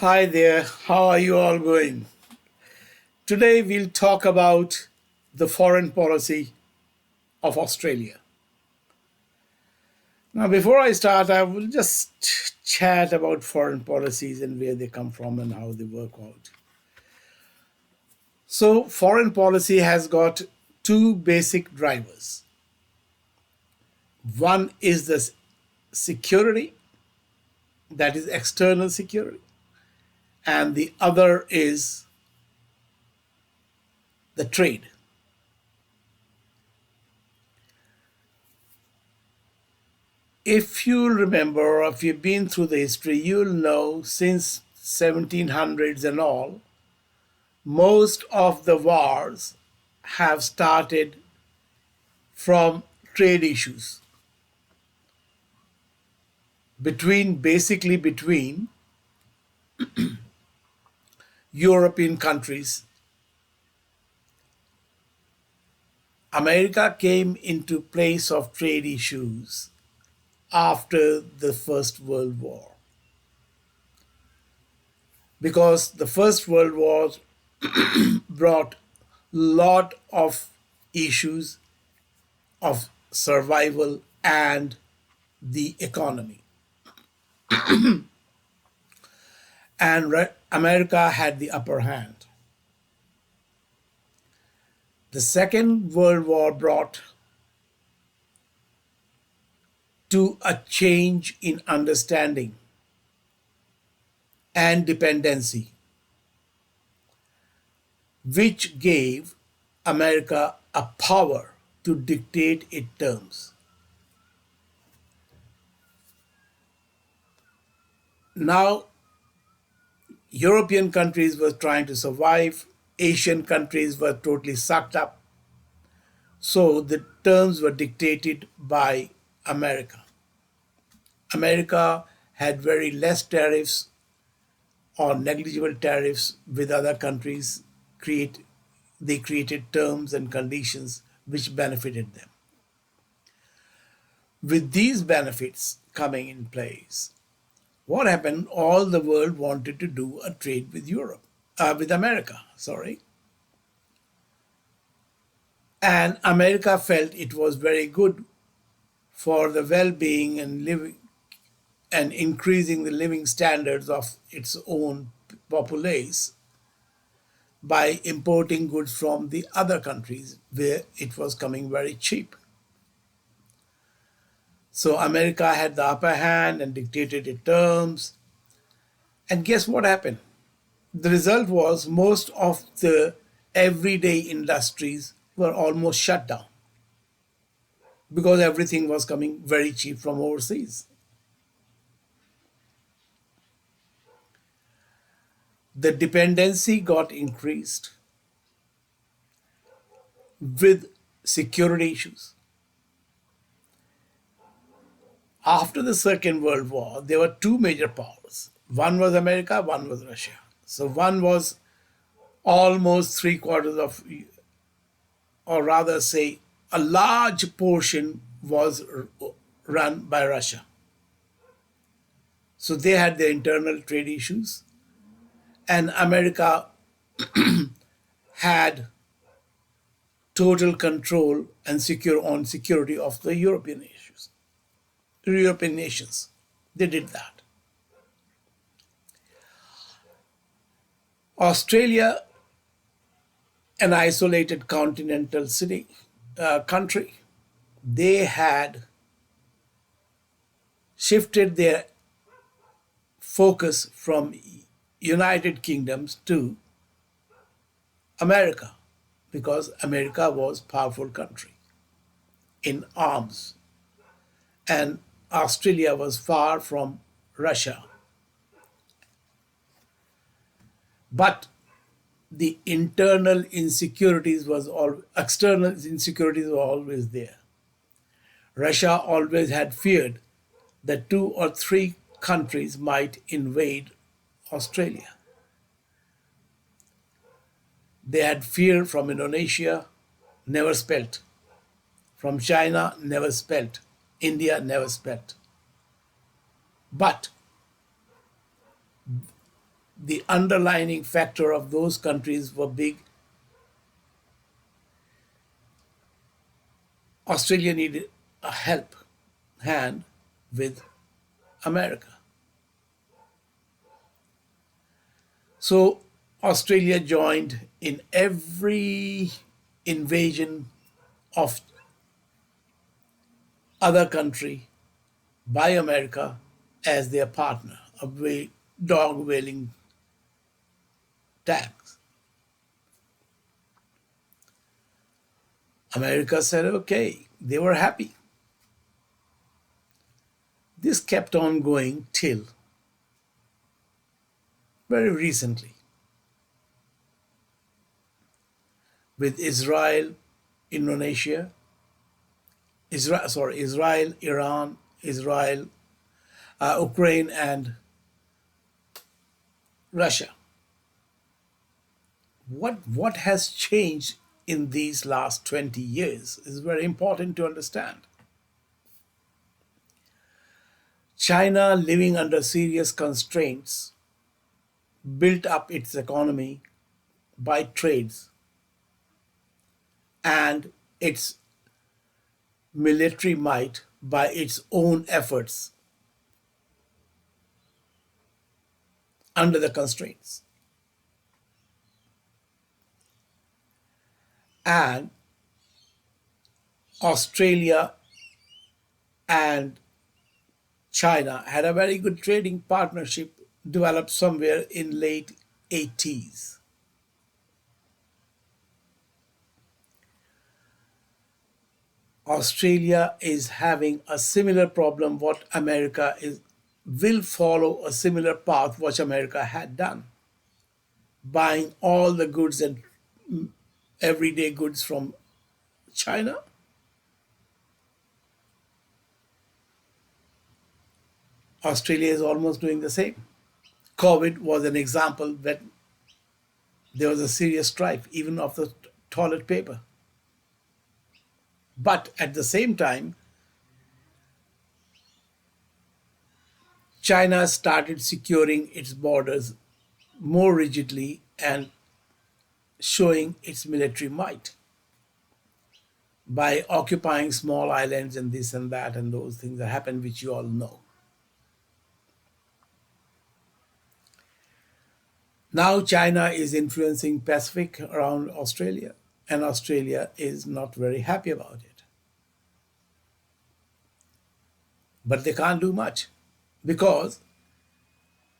Hi there, how are you all going? Today we'll talk about the foreign policy of Australia. Now, before I start, I will just chat about foreign policies and where they come from and how they work out. So, foreign policy has got two basic drivers. One is the security, that is external security, and the other is the trade. If you remember, or if you've been through the history, you'll know since 1700s and all, most of the wars have started from trade issues between European countries. America came into place of trade issues after the First World War, because the First World War brought lot of issues of survival and the economy. And America had the upper hand. The Second World War brought to a change in understanding and dependency, which gave America a power to dictate its terms. Now, European countries were trying to survive, Asian countries were totally sucked up, so the terms were dictated by America. America had very less tariffs or negligible tariffs with other countries. They created terms and conditions which benefited them. With these benefits coming in place, what happened? All the world wanted to do a trade with with America, sorry. And America felt it was very good for the well-being and living and increasing the living standards of its own populace by importing goods from the other countries where it was coming very cheap. So America had the upper hand and dictated its terms. And guess what happened? The result was most of the everyday industries were almost shut down because everything was coming very cheap from overseas. The dependency got increased with security issues. After the Second World War, there were two major powers. One was America, one was Russia. So one was almost three quarters of, or rather say, a large portion was run by Russia. So they had their internal trade issues, and America had total control and security of the European nations. They did that. Australia, an isolated continental country, they had shifted their focus from United Kingdoms to America because America was a powerful country in arms and Australia was far from Russia. But the external insecurities were always there. Russia always had feared that two or three countries might invade Australia. They had fear from Indonesia, never spelt. From China, never spelt. India, never spelt. But the underlining factor of those countries were big. Australia needed a help hand with America. So Australia joined in every invasion of other country by America as their partner, a dog whaling tax. America said, okay, they were happy. This kept on going till very recently with Israel, Indonesia, Israel, Iran, Israel, Ukraine, and Russia. What has changed in these last 20 years is very important to understand. China, living under serious constraints, built up its economy by trades and its military might by its own efforts under the constraints. And Australia and China had a very good trading partnership developed somewhere in late 80s. Australia is having a similar problem what America is will follow a similar path which America had done, buying all the goods and everyday goods from China. Australia is almost doing the same. COVID was an example that there was a serious strife, even of the toilet paper. But at the same time, China started securing its borders more rigidly and showing its military might by occupying small islands and this and that and those things that happen, which you all know. Now China is influencing Pacific around Australia, and Australia is not very happy about it. But they can't do much because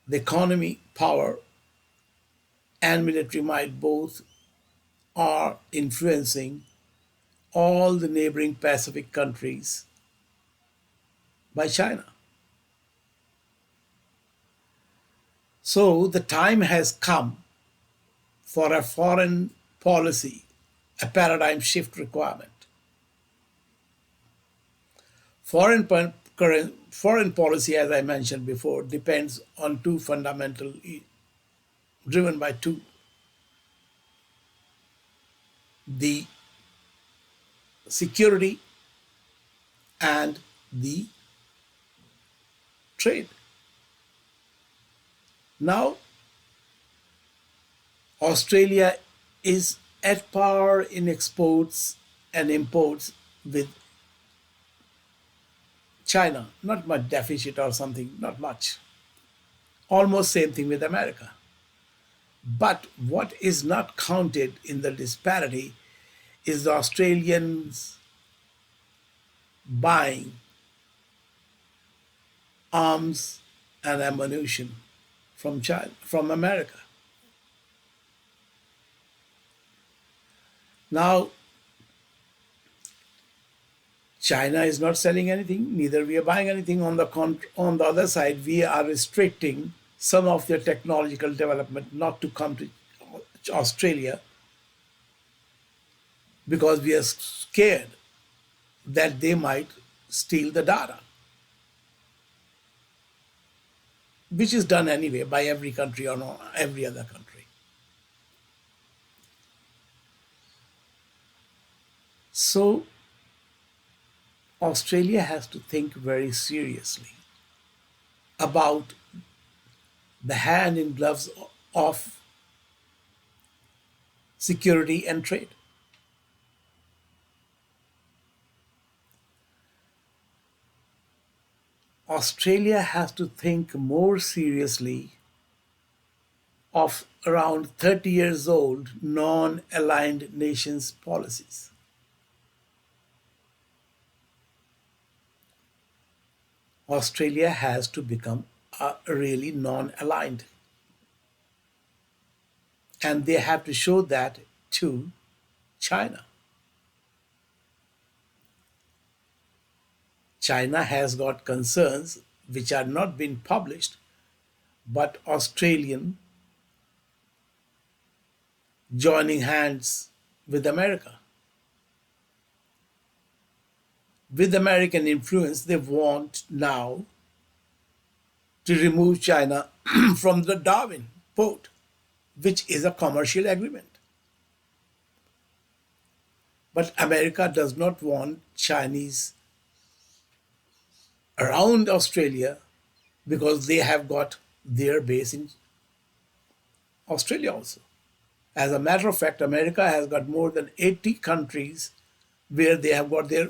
the economy, power, and military might both are influencing all the neighboring Pacific countries by China. So the time has come for a foreign policy, a paradigm shift requirement. Foreign policy, as I mentioned before, depends on two fundamental, driven by two: the security and the trade. Now, Australia is at par in exports and imports with China. Not much deficit or something, not much. Almost same thing with America. But what is not counted in the disparity is the Australians buying arms and ammunition from China, from America. Now, China is not selling anything, neither we are buying anything. On the other side, we are restricting some of their technological development not to come to Australia because we are scared that they might steal the data, which is done anyway by every country or not every other country. So Australia has to think very seriously about the hand in gloves of security and trade. Australia has to think more seriously of around 30 years old non aligned nations policies. Australia has to become really non aligned, and they have to show that to China. China has got concerns which are not being published, but Australian joining hands with America. With American influence, they want now to remove China from the Darwin port, which is a commercial agreement. But America does not want Chinese around Australia because they have got their base in Australia also. As a matter of fact, America has got more than 80 countries where they have got their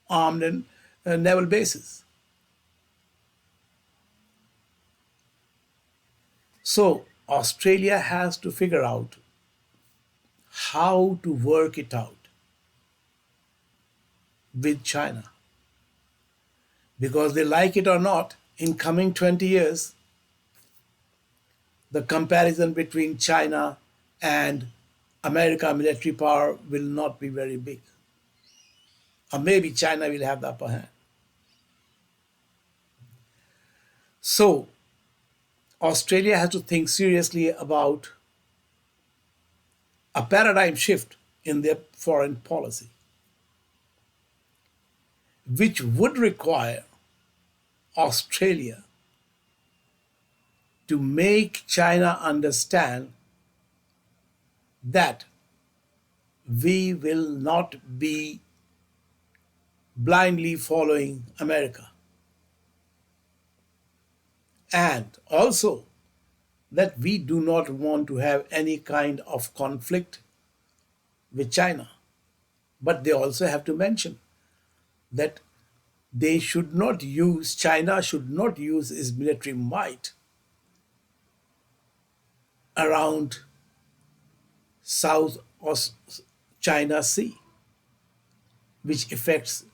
armed and naval bases. So Australia has to figure out how to work it out with China because they like it or not, in coming 20 years, the comparison between China and America military power will not be very big. Or maybe China will have the upper hand. So Australia has to think seriously about a paradigm shift in their foreign policy, which would require Australia to make China understand that we will not be blindly following America. And also that we do not want to have any kind of conflict with China. But they also have to mention that China should not use its military might around South China Sea, which affects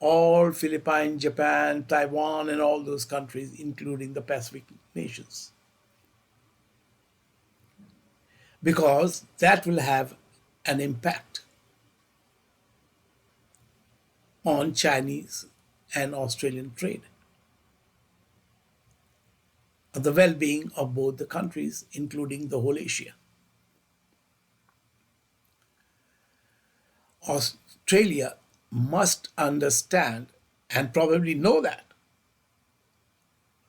all Philippines, Japan, Taiwan, and all those countries, including the Pacific nations, because that will have an impact on Chinese and Australian trade, the well being of both the countries, including the whole Asia. Australia must understand and probably know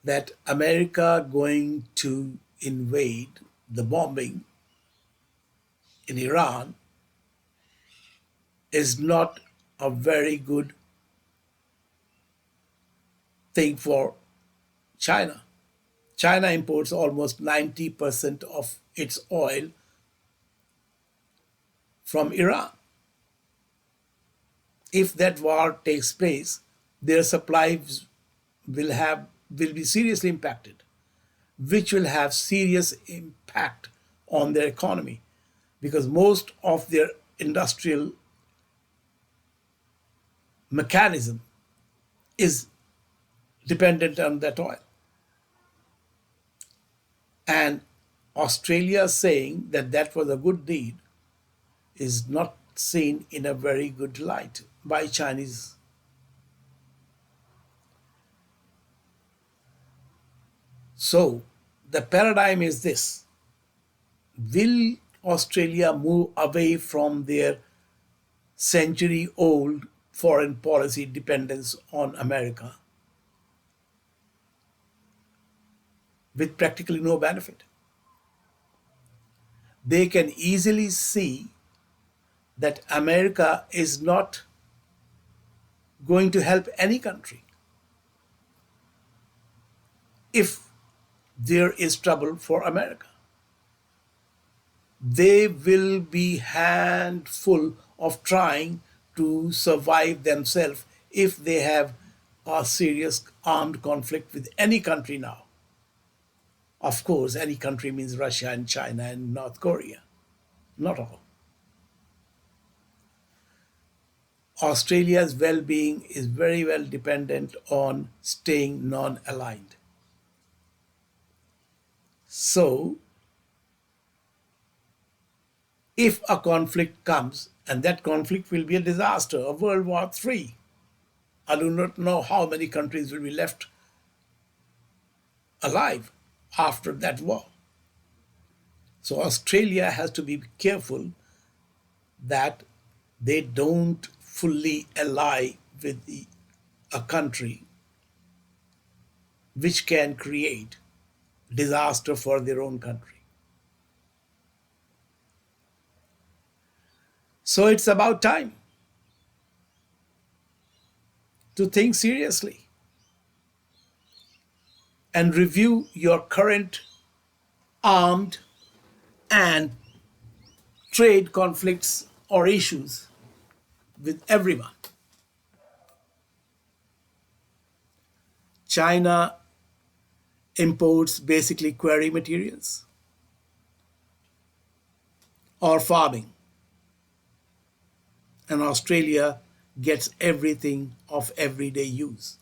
that America going to invade the bombing in Iran is not a very good thing for China. China imports almost 90% of its oil from Iran. If that war takes place, their supplies will be seriously impacted, which will have serious impact on their economy because most of their industrial mechanism is dependent on that oil. And Australia saying that that was a good deed is not seen in a very good light by Chinese. So the paradigm is this: will Australia move away from their century old foreign policy dependence on America with practically no benefit? They can easily see that America is not going to help any country if there is trouble for America. They will be handful of trying to survive themselves if they have a serious armed conflict with any country now. Of course, any country means Russia and China and North Korea. Not all. Australia's well being is very well dependent on staying non aligned. So, if a conflict comes, and that conflict will be a disaster, a World War III, I do not know how many countries will be left alive after that war. So, Australia has to be careful that they don't fully ally with a country which can create disaster for their own country. So it's about time to think seriously and review your current armed and trade conflicts or issues with everyone. China imports basically quarry materials or farming, and Australia gets everything of everyday use.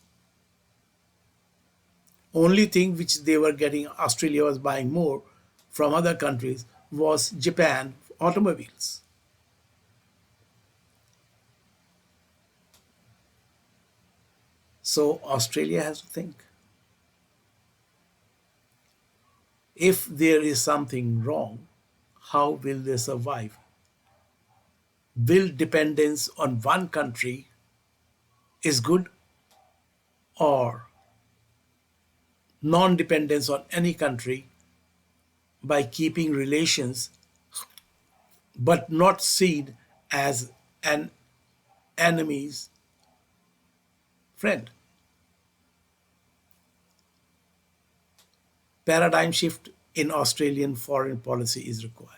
Only thing which they were getting, Australia was buying more from other countries, was Japan automobiles. So Australia has to think, if there is something wrong, how will they survive? Will dependence on one country is good, or non-dependence on any country by keeping relations but not seen as an enemy's friend? Paradigm shift in Australian foreign policy is required.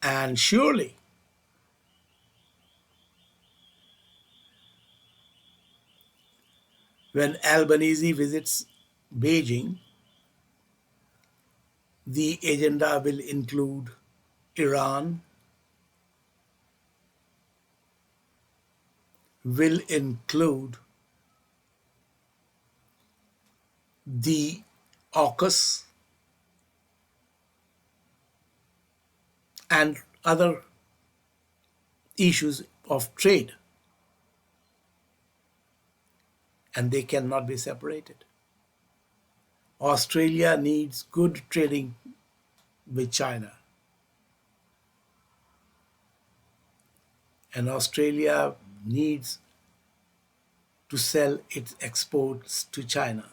And surely, when Albanese visits Beijing, the agenda will include Iran, will include the AUKUS and other issues of trade, and they cannot be separated. Australia needs good trading with China, and Australia needs to sell its exports to China.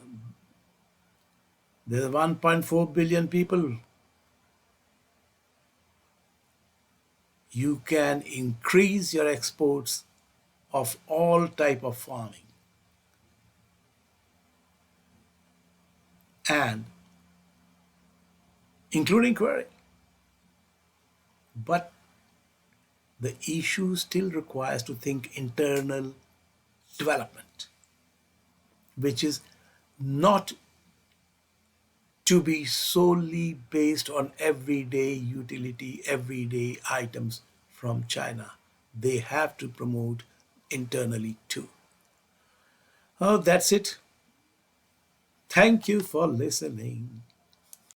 There are 1.4 billion people. You can increase your exports of all type of farming, and including quarry. But the issue still requires to think internal development, which is not to be solely based on everyday utility, everyday items from China. They have to promote internally too. Oh, that's it. Thank you for listening.